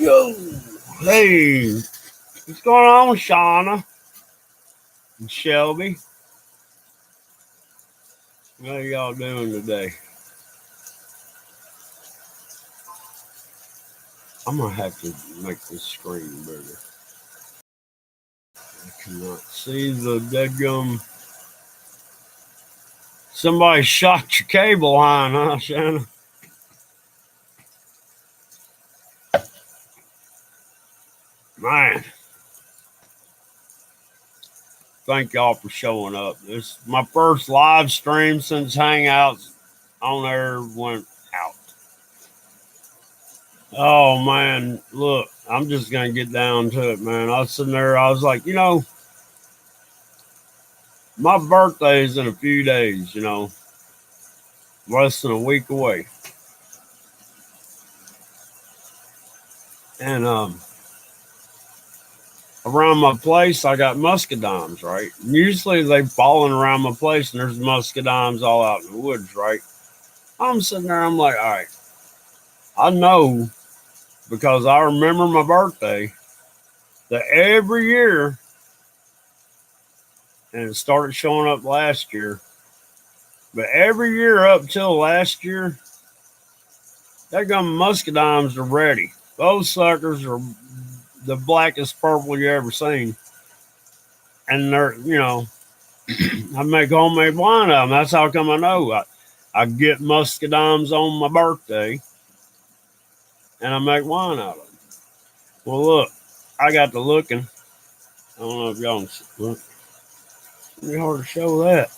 Yo, hey, what's going on, Shauna and Shelby? How y'all doing today? I'm gonna have to make this screen bigger. I cannot see the deadgum. Somebody shot your cable line, huh, Shanna? Man, thank y'all for showing up. This is my first live stream since Hangouts on there went out. Oh man, look, I'm just gonna get down to it, man. I was sitting there, I was like, my birthday is in a few days, less than a week away. And around my place, I got muscadines, right? And usually they've fallen around my place, and there's muscadines all out in the woods, right? I'm sitting there, I'm like, all right, I know because I remember my birthday that every year, and it started showing up last year, but every year up till last year, that gum muscadines are ready. Those suckers are the blackest purple you ever seen. And they're, I make homemade wine out of them. That's how come I know. I get muscadines on my birthday, and I make wine out of them. Well, look, I got to looking. I don't know if y'all can see. Look, it's pretty hard to show that.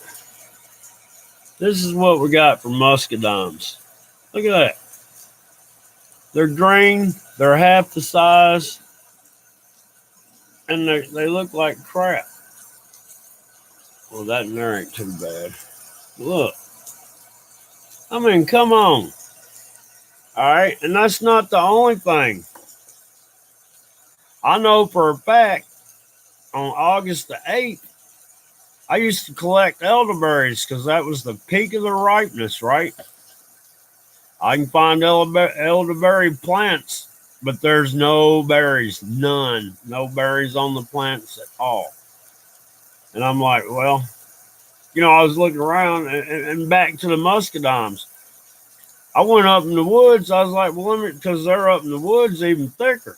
This is what we got for muscadines. Look at that. They're green. They're half the size, and they look like crap. Well, that in there ain't too bad. Look. I mean, come on. All right. And that's not the only thing. I know for a fact on August the 8th, I used to collect elderberries because that was the peak of their ripeness, right? I can find elderberry plants, but there's no berries, none, no berries on the plants at all. And I'm like, well, I was looking around and back to the muscadines. I went up in the woods. I was like, well, because they're up in the woods even thicker.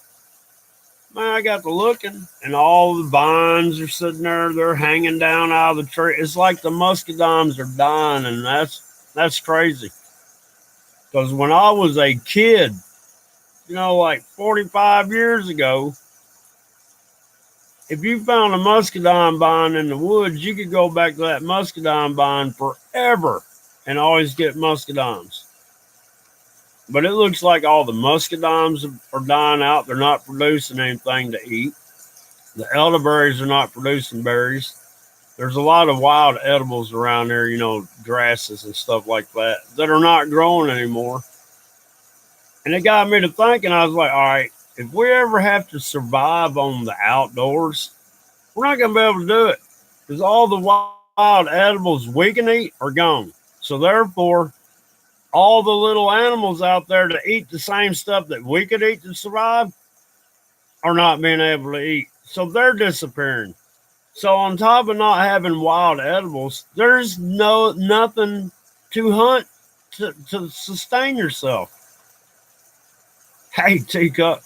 Man, I got to looking, and all the vines are sitting there. They're hanging down out of the tree. It's like the muscadines are dying, and that's crazy. Because when I was a kid, like 45 years ago, if you found a muscadine vine in the woods, you could go back to that muscadine vine forever and always get muscadines. But it looks like all the muscadines are dying out. They're not producing anything to eat. The elderberries are not producing berries. There's a lot of wild edibles around there, grasses and stuff like that are not growing anymore. And it got me to thinking, I was like, all right, if we ever have to survive on the outdoors, we're not going to be able to do it because all the wild edibles we can eat are gone. So therefore, all the little animals out there to eat the same stuff that we could eat to survive are not being able to eat. So they're disappearing. So on top of not having wild edibles, there's nothing to hunt to sustain yourself. Hey, Teacup.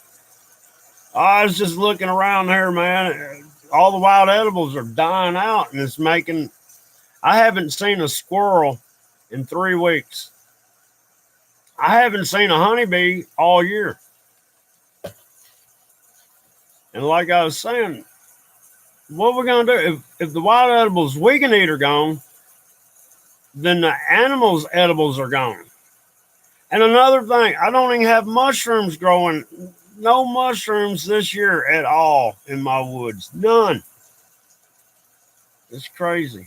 I was just looking around here, man. All the wild edibles are dying out, and it's making. I haven't seen a squirrel in 3 weeks. I haven't seen a honeybee all year. And like I was saying, what we're going to do, if the wild edibles we can eat are gone, then the animals' edibles are gone. And another thing, I don't even have mushrooms growing. No mushrooms this year at all in my woods. None. It's crazy.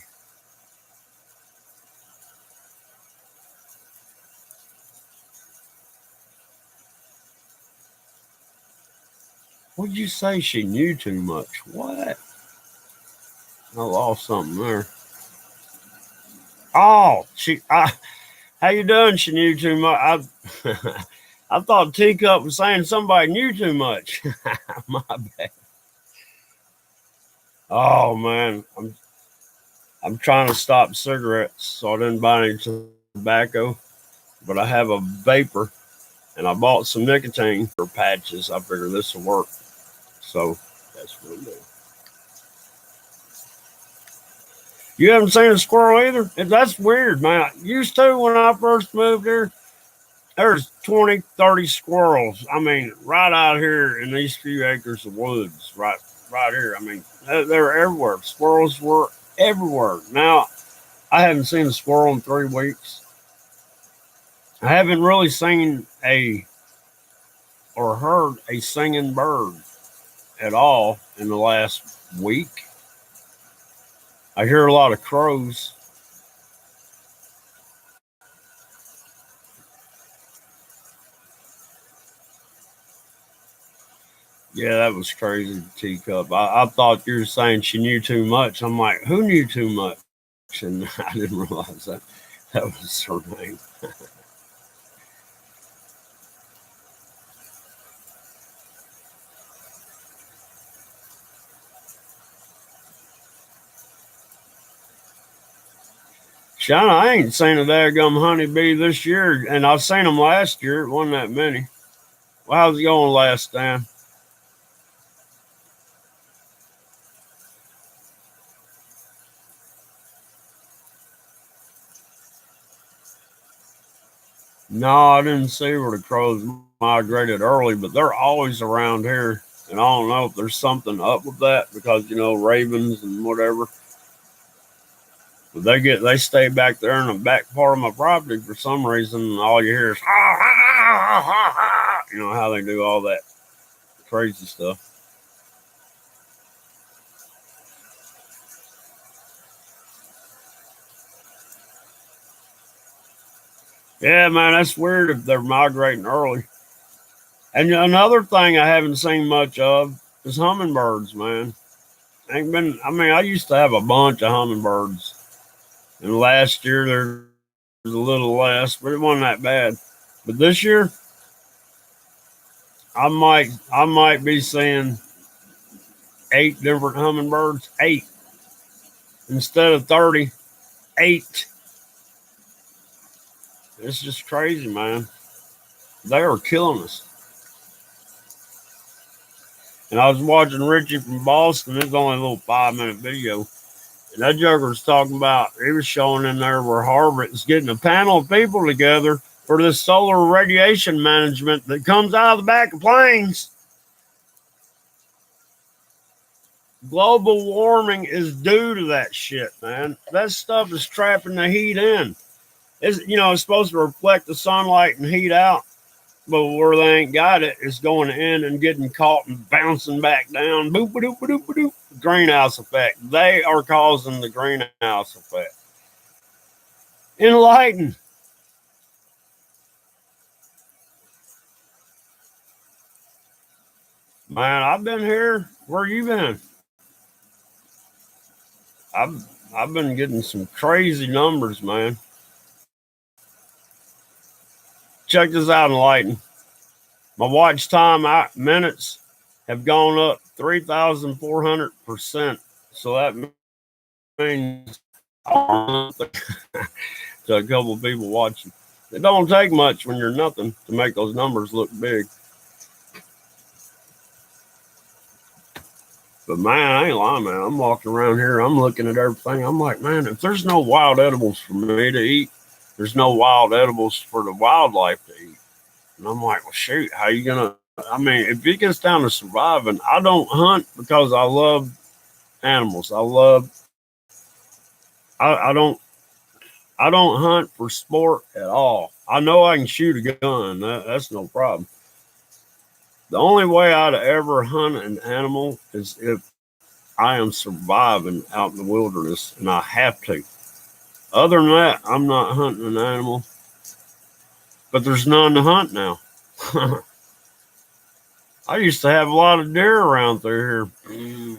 What did you say? She knew too much. What? I lost something there. Oh, how you doing? She knew too much. I thought Teacup was saying somebody knew too much. My bad. Oh man, I'm trying to stop cigarettes, so I didn't buy any tobacco, but I have a vapor, and I bought some nicotine for patches. I figure this will work, so that's what I'm doing. You haven't seen a squirrel either? That's weird, man. I used to when I first moved here. There's 20, 30 squirrels. I mean, right out here in these few acres of woods, right here. I mean, they're everywhere. Squirrels were everywhere. Now, I haven't seen a squirrel in 3 weeks. I haven't really seen or heard a singing bird at all in the last week. I hear a lot of crows. Yeah, that was crazy, Teacup. I thought you were saying she knew too much. I'm like, who knew too much? And I didn't realize that was her name. Shauna, I ain't seen a daggum honeybee this year, and I've seen them last year. It wasn't that many. Well, how's it going last time? No, I didn't see where the crows migrated early, but they're always around here. And I don't know if there's something up with that because, ravens and whatever. But they stay back there in the back part of my property for some reason. And all you hear is, ha, ha, ha, ha. You know how they do all that crazy stuff. Yeah, man, that's weird if they're migrating early. And another thing I haven't seen much of is hummingbirds, man. Ain't been. I mean, I used to have a bunch of hummingbirds, and last year there was a little less, but it wasn't that bad. But this year, I might be seeing 8 different hummingbirds. 8 instead of 30. 8. It's just crazy, man. They are killing us. And I was watching Richie from Boston. It's only a little 5 minute video. And that joker was talking about, he was showing in there where Harvard is getting a panel of people together for this solar radiation management that comes out of the back of planes. Global warming is due to that shit, man. That stuff is trapping the heat in. It's supposed to reflect the sunlight and heat out. But where they ain't got it, it's going in and getting caught and bouncing back down. Boop, boop, boop, boop, boop. Greenhouse effect. They are causing the greenhouse effect. Enlighten. Man, I've been here. Where you been? I've I've been getting some crazy numbers, man. Check this out, Enlighten. My watch time minutes have gone up 3,400%. So that means to a couple of people watching. It don't take much when you're nothing to make those numbers look big. But man, I ain't lying, man. I'm walking around here, I'm looking at everything. I'm like, man, if there's no wild edibles for me to eat, there's no wild edibles for the wildlife to eat. And I'm like, well, shoot, how you gonna? I mean, if it gets down to surviving, I don't hunt because I love animals. I don't hunt for sport at all. I know I can shoot a gun. That's no problem. The only way I'd ever hunt an animal is if I am surviving out in the wilderness and I have to. Other than that, I'm not hunting an animal. But there's none to hunt now. I used to have a lot of deer around through here.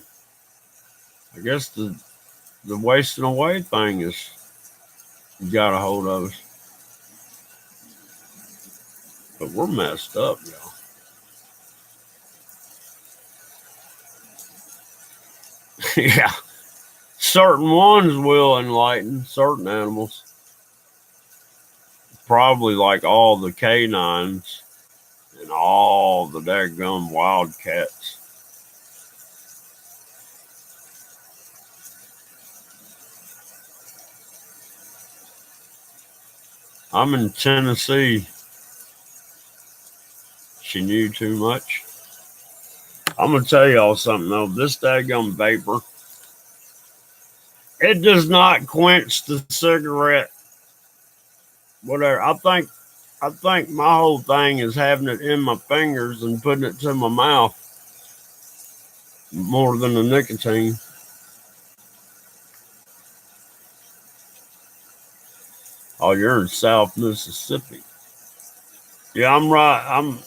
I guess the wasting away thing is got a hold of us. But we're messed up, y'all. Yeah. Certain ones will enlighten certain animals. Probably like all the canines and all the daggum wildcats. I'm in Tennessee. She knew too much. I'm gonna tell y'all something though. This daggum vapor, it does not quench the cigarette. Whatever. I think my whole thing is having it in my fingers and putting it to my mouth more than the nicotine. Oh, you're in South Mississippi. Yeah, I'm right.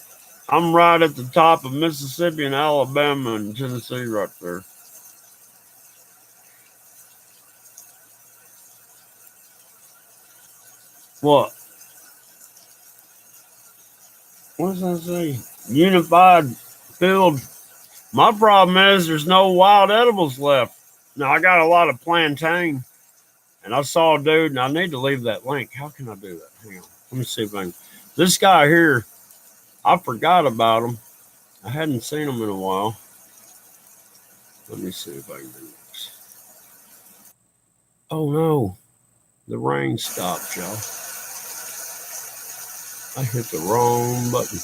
I'm right at the top of Mississippi and Alabama and Tennessee right there. What? What does that say? Unified field. My problem is there's no wild edibles left. Now I got a lot of plantain, and I saw a dude, and I need to leave that link. How can I do that? Hang on. Let me see if I can. This guy here, I forgot about him. I hadn't seen him in a while. Let me see if I can do this. Oh no, the rain stopped, y'all. I hit the wrong button.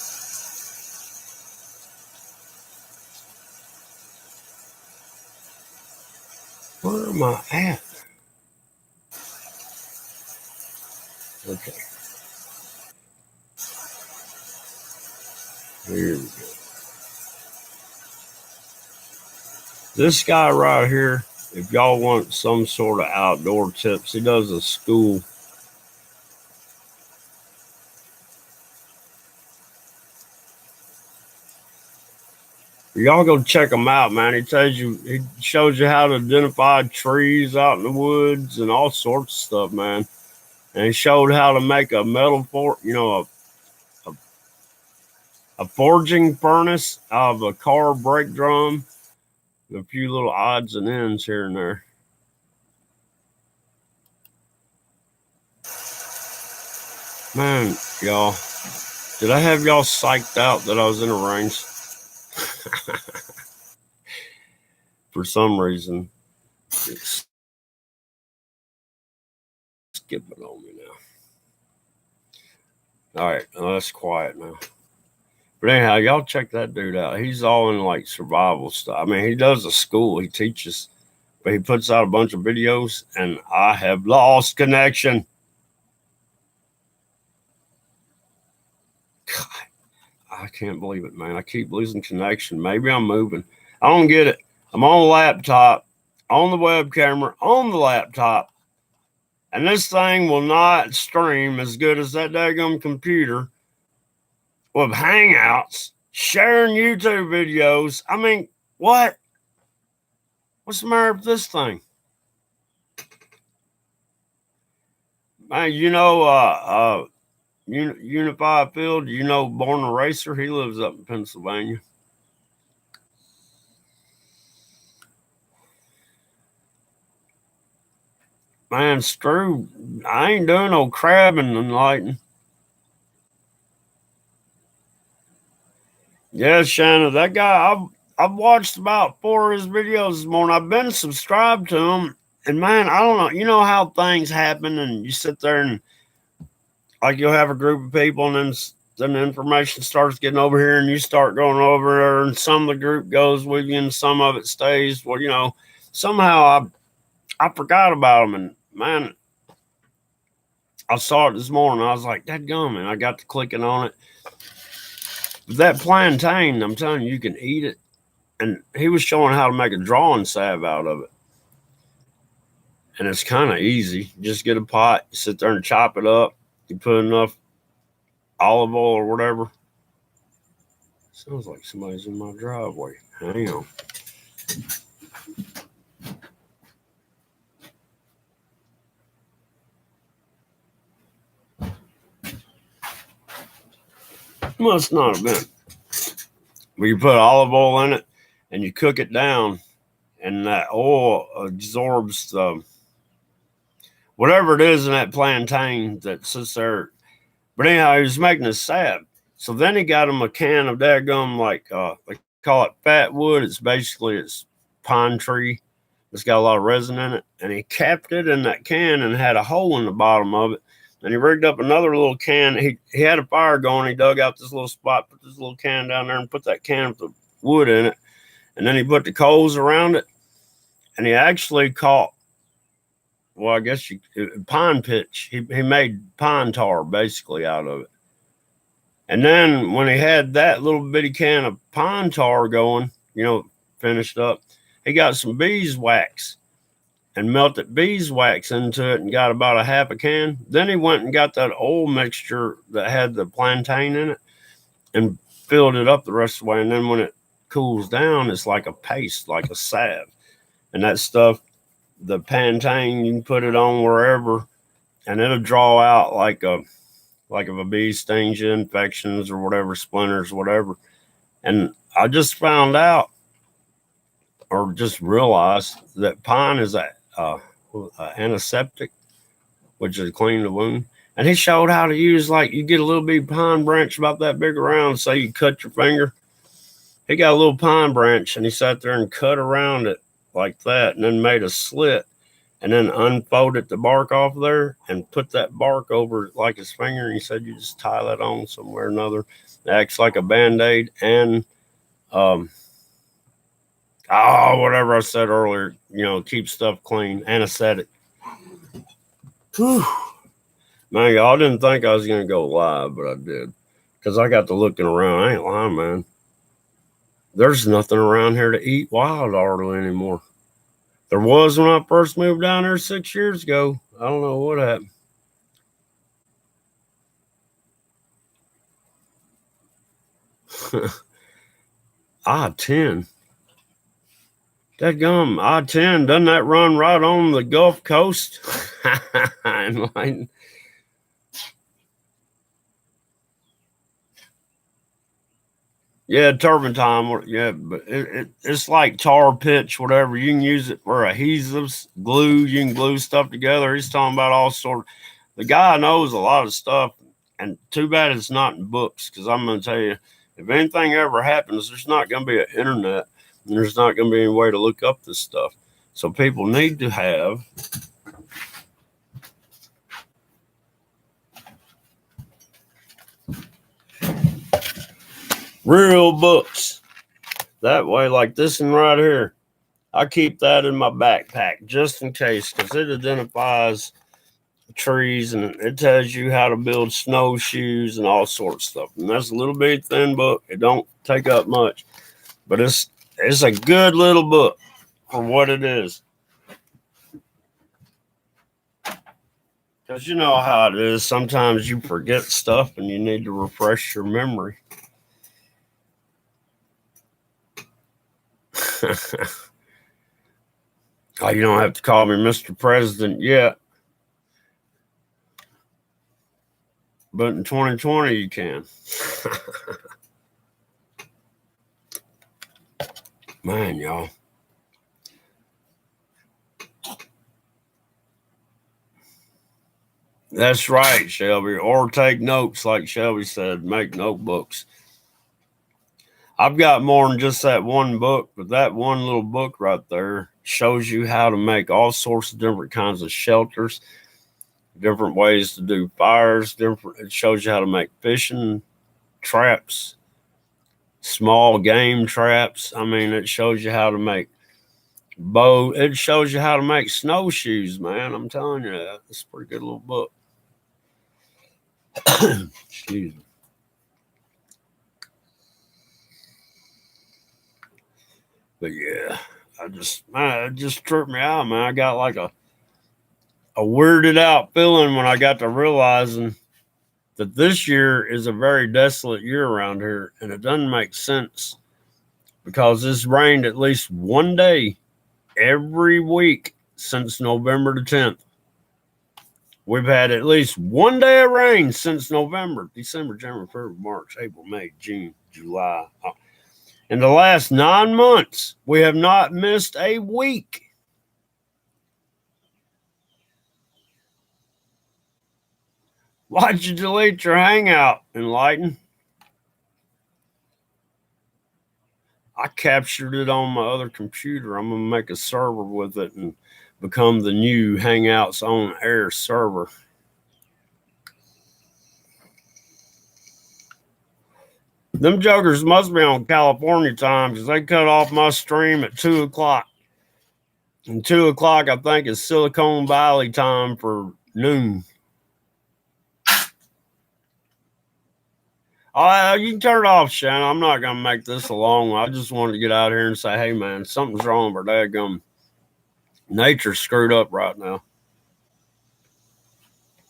Where am I at? Okay, here we go. This guy right here, if y'all want some sort of outdoor tips, he does a school. Y'all go check him out, man. He shows you how to identify trees out in the woods and all sorts of stuff, man. And he showed how to make a metal a forging furnace out of a car brake drum, and a few little odds and ends here and there. Man, y'all, did I have y'all psyched out that I was in a range? For some reason, it's skipping on me now. All right, that's quiet now. But anyhow, y'all check that dude out. He's all in like survival stuff. I mean, he does a school, he teaches, but he puts out a bunch of videos, and I have lost connection. God, I can't believe it, man. I keep losing connection. Maybe I'm moving. I don't get it. I'm on a laptop, on the web camera, on the laptop, and this thing will not stream as good as that daggum computer with Hangouts, sharing YouTube videos. I mean, what? What's the matter with this thing? Man, Unified Field, Born a Racer, he lives up in Pennsylvania. Man, Strew, I ain't doing no crabbing and lighting. Yeah, Shannon, that guy, I've watched about 4 of his videos this morning. I've been subscribed to him, and man, I don't know. You know how things happen, and you sit there and like you'll have a group of people, and then the information starts getting over here, and you start going over there, and some of the group goes with you, and some of it stays. Well, somehow I forgot about them, and man, I saw it this morning. I was like, that gum, and I got to clicking on it. But that plantain, I'm telling you, you can eat it. And he was showing how to make a drawing salve out of it. And it's kind of easy. You just get a pot, you sit there and chop it up. You put enough olive oil or whatever. Sounds like somebody's in my driveway. Hang on. Must not have been. Where you put olive oil in it and you cook it down, and that oil absorbs whatever it is in that plantain that sits there. But anyhow, he was making a salve. So then he got him a can of daggum, like they call it fat wood. It's pine tree. It's got a lot of resin in it. And he capped it in that can and had a hole in the bottom of it. And he rigged up another little can. He had a fire going. He dug out this little spot, put this little can down there, and put that can with the wood in it. And then he put the coals around it. And he actually caught, well, I guess pine pitch. He made pine tar basically out of it. And then when he had that little bitty can of pine tar going, finished up, he got some beeswax and melted beeswax into it and got about a half a can. Then he went and got that oil mixture that had the plantain in it and filled it up the rest of the way. And then when it cools down, it's like a paste, like a salve. And that stuff, the plantain, you can put it on wherever, and it'll draw out like if a bee stings you, infections or whatever, splinters, whatever. And I just found out, or just realized, that pine is a antiseptic, which is clean the wound. And he showed how to use, like, you get a little bitty pine branch about that big around, say you cut your finger. He got a little pine branch and he sat there and cut around it like that, and then made a slit, and then unfolded the bark off there and put that bark over like his finger. And he said you just tie that on somewhere or another. It acts like a Band-Aid and whatever I said earlier, keep stuff clean, anesthetic. Whew. Man, y'all didn't think I was going to go live, but I did. Because I got to looking around. I ain't lying, man. There's nothing around here to eat wild hardly anymore. There was when I first moved down there 6 years ago. I don't know what happened. I-10. Dadgum, I-10, doesn't that run right on the Gulf Coast? And yeah, turpentine. Yeah, but it's like tar pitch, whatever. You can use it for adhesives, glue. You can glue stuff together. He's talking about all sorts. The guy knows a lot of stuff, and too bad it's not in books, because I'm going to tell you, if anything ever happens, there's not going to be an internet, and there's not going to be any way to look up this stuff. So people need to have real books. That way, like this one right here, I keep that in my backpack just in case, because it identifies trees and it tells you how to build snowshoes and all sorts of stuff. And that's a little bit thin book. It don't take up much, but it's a good little book for what it is. Because you know how it is. Sometimes you forget stuff and you need to refresh your memory. Oh, you don't have to call me Mr. President yet. But in 2020, you can. Man, y'all. That's right, Shelby. Or take notes, like Shelby said. Make notebooks. I've got more than just that one book, but that one little book right there shows you how to make all sorts of different kinds of shelters, different ways to do fires, it shows you how to make fishing traps, small game traps. I mean, it shows you how to make it shows you how to make snowshoes, man. I'm telling you that. It's a pretty good little book. Excuse me. But yeah, it just tripped me out, man. I got like a weirded out feeling when I got to realizing that this year is a very desolate year around here, and it doesn't make sense because it's rained at least one day every week since November the 10th. We've had at least one day of rain since November, December, January, February, March, April, May, June, July. In the last 9 months, we have not missed a week. Why'd you delete your Hangout, Enlighten? I captured it on my other computer. I'm going to make a server with it and become the new Hangouts on air server. Them jokers must be on California time because they cut off my stream at 2 o'clock. And 2 o'clock, I think, is Silicon Valley time for noon. You can turn it off, Shannon. I'm not going to make this a long one. I just wanted to get out here and say, hey, man, something's wrong with our dadgum. Nature's screwed up right now.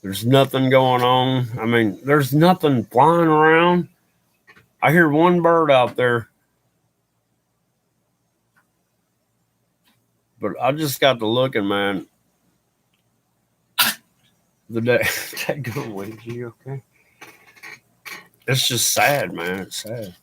There's nothing going on. I mean, there's nothing flying around. I hear one bird out there. But I just got to looking, man. The day, you okay? It's just sad, man. It's sad.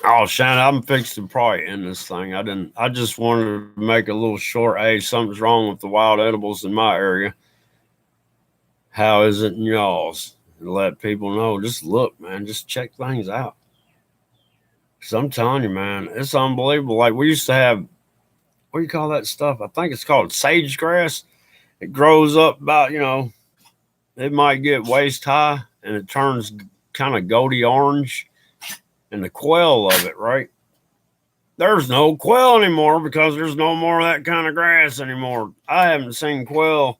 Oh, Shannon, I'm fixing to probably end this thing. I just wanted to make a little short. Hey, something's wrong with the wild edibles in my area. How is it in y'all's? And let people know. Just look, man. Just check things out. Because I'm telling you, man, it's unbelievable. Like we used to have, what do you call that stuff? I think it's called sage grass. It grows up about, it might get waist high and it turns kind of goldy orange. And the quail of it, right? There's no quail anymore because there's no more of that kind of grass anymore. I haven't seen quail.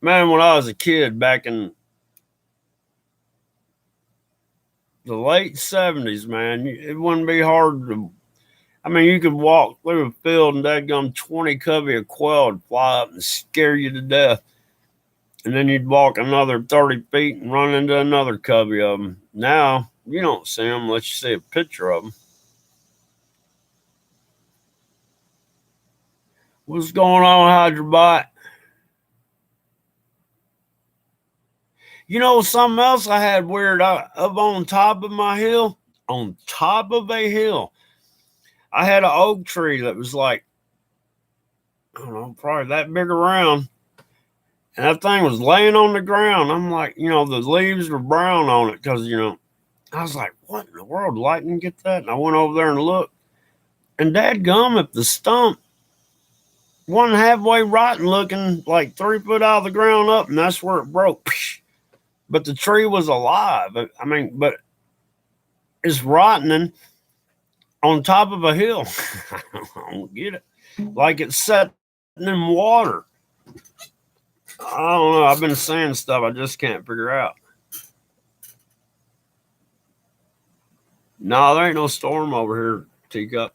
Man, when I was a kid back in the late 70s, man, it wouldn't be hard to, you could walk through a field and dadgum 20 covey of quail would fly up and scare you to death. And then you'd walk another 30 feet and run into another covey of them. Now, you don't see them unless you see a picture of them. What's going on, Hydrobot? Something else I had weird up on top of my hill, on top of a hill. I had an oak tree that was like, I don't know, probably that big around. And that thing was laying on the ground. I'm like, the leaves were brown on it because, I was like, what in the world? Lightning get that? And I went over there and looked. And dadgum, if the stump wasn't halfway rotten looking, like 3 foot out of the ground up, and that's where it broke. But the tree was alive. But it's rotting on top of a hill. I don't get it. Like it's sitting in water. I don't know. I've been saying stuff I just can't figure out. No, there ain't no storm over here, Teacup.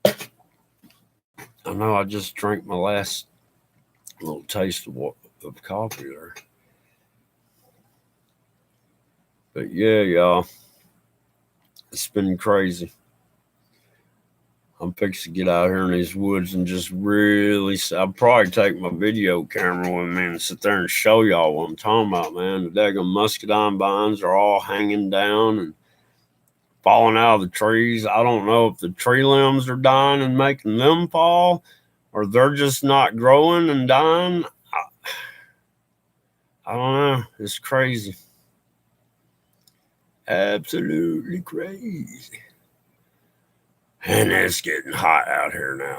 I know I just drank my last little taste of coffee there. But yeah, y'all. It's been crazy. I'm fixing to get out here in these woods and just really, I'll probably take my video camera with me and sit there and show y'all what I'm talking about, man. The daggone muscadine vines are all hanging down and falling out of the trees. I don't know if the tree limbs are dying and making them fall or they're just not growing and dying. I don't know. It's crazy. Absolutely crazy. And it's getting hot out here now.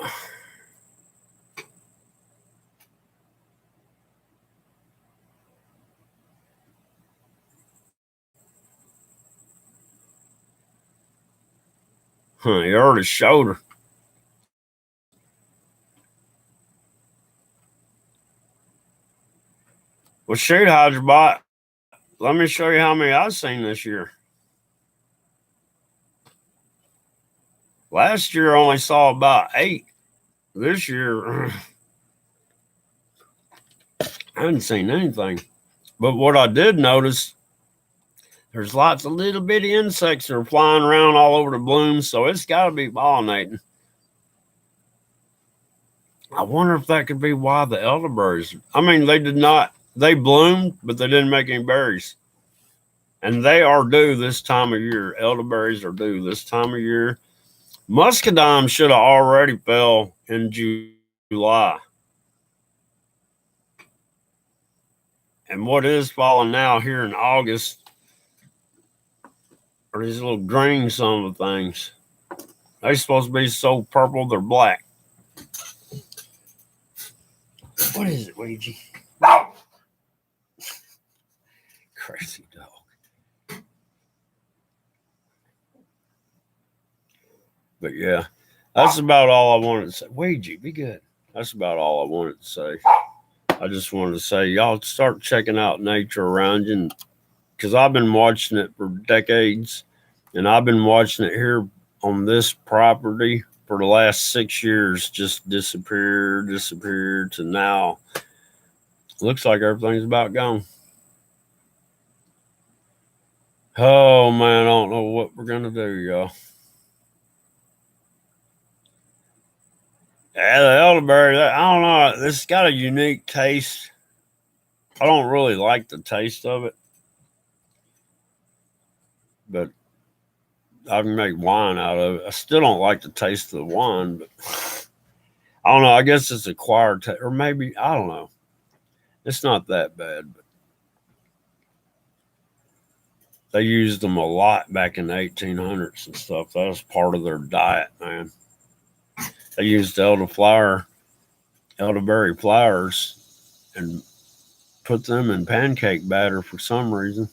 You already showed her. Well, shoot, Hydrobot. Let me show you how many I've seen this year. Last year I only saw about 8. This year, I hadn't seen anything. But what I did notice, There's lots of little bitty insects that are flying around all over the blooms, so it's got to be pollinating. I wonder if that could be why the elderberries. I mean, they bloomed, but they didn't make any berries. And they are due this time of year. Elderberries are due this time of year. Muscadine should have already fell in July. And what is falling now here in August are these little green some of things. They're supposed to be so purple they're black. What is it, Ouija? Crazy dog. But yeah, that's about all I wanted to say. Ouija, be good. That's about all I wanted to say. I just wanted to say, y'all start checking out nature around you, because I've been watching it for decades, and I've been watching it here on this property for the last 6 years, just disappear to now. Looks like everything's about gone. Oh man, I don't know what we're gonna do, y'all. Yeah, the elderberry, I don't know. It's got a unique taste. I don't really like the taste of it, but I can make wine out of it. I still don't like the taste of the wine, but I don't know. I guess it's acquired taste, or maybe, I don't know. It's not that bad, but they used them a lot back in the 1800s and stuff. That was part of their diet, man. They used elderberry flowers, and put them in pancake batter for some reason.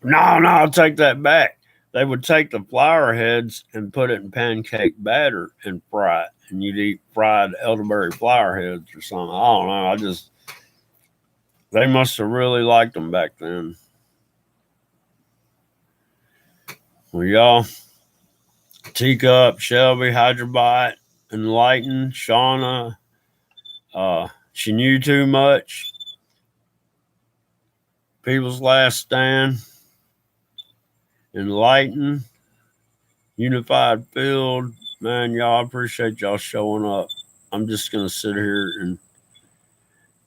No, I'll take that back. They would take the flower heads and put it in pancake batter and fry it, and you'd eat fried elderberry flower heads or something. I don't know. They must have really liked them back then. Well, y'all, Teacup, Shelby, Hydrobite, Enlighten, Shauna, She Knew Too Much, People's Last Stand, Enlighten, Unified Field. Man, y'all, I appreciate y'all showing up. I'm just going to sit here and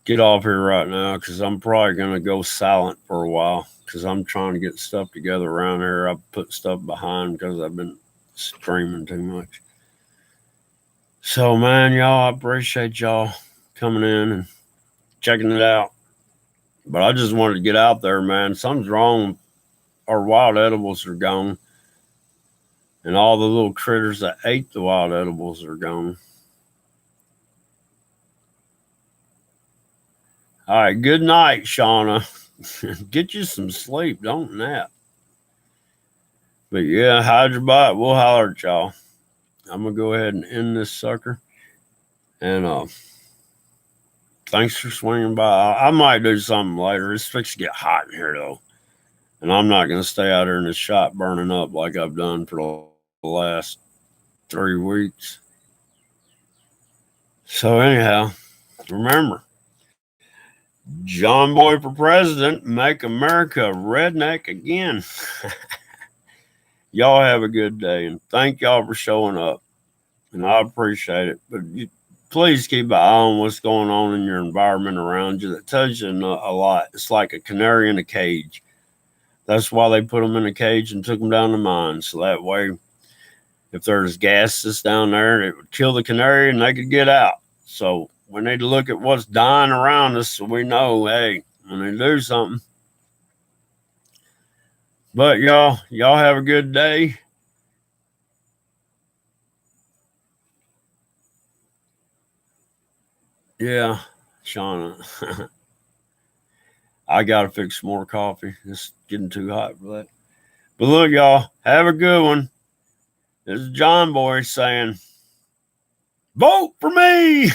get off here right now, because I'm probably going to go silent for a while, because I'm trying to get stuff together around here. I've put stuff behind because I've been streaming too much. So, man, y'all, I appreciate y'all coming in and checking it out. But I just wanted to get out there, man. Something's wrong. Our wild edibles are gone. And all the little critters that ate the wild edibles are gone. All right, good night, Shauna. Get you some sleep. Don't nap. But yeah, Hydrobite, we'll holler at y'all. I'm going to go ahead and end this sucker. And thanks for swinging by. I might do something later. It's fixing to get hot in here, though. And I'm not going to stay out here in the shop burning up like I've done for the last 3 weeks. So anyhow, remember, John Boy for president, make America redneck again. Y'all have a good day, and thank y'all for showing up. And I appreciate it. But please keep an eye on what's going on in your environment around you. That tells you a lot. It's like a canary in a cage. That's why they put them in a cage and took them down the mine. So that way, if there's gases down there, it would kill the canary and they could get out. So we need to look at what's dying around us so we know, hey, when they do something. But y'all have a good day. Yeah, Shauna. I got to fix more coffee. It's getting too hot for that. But look, y'all, have a good one. This is John Boy saying, vote for me.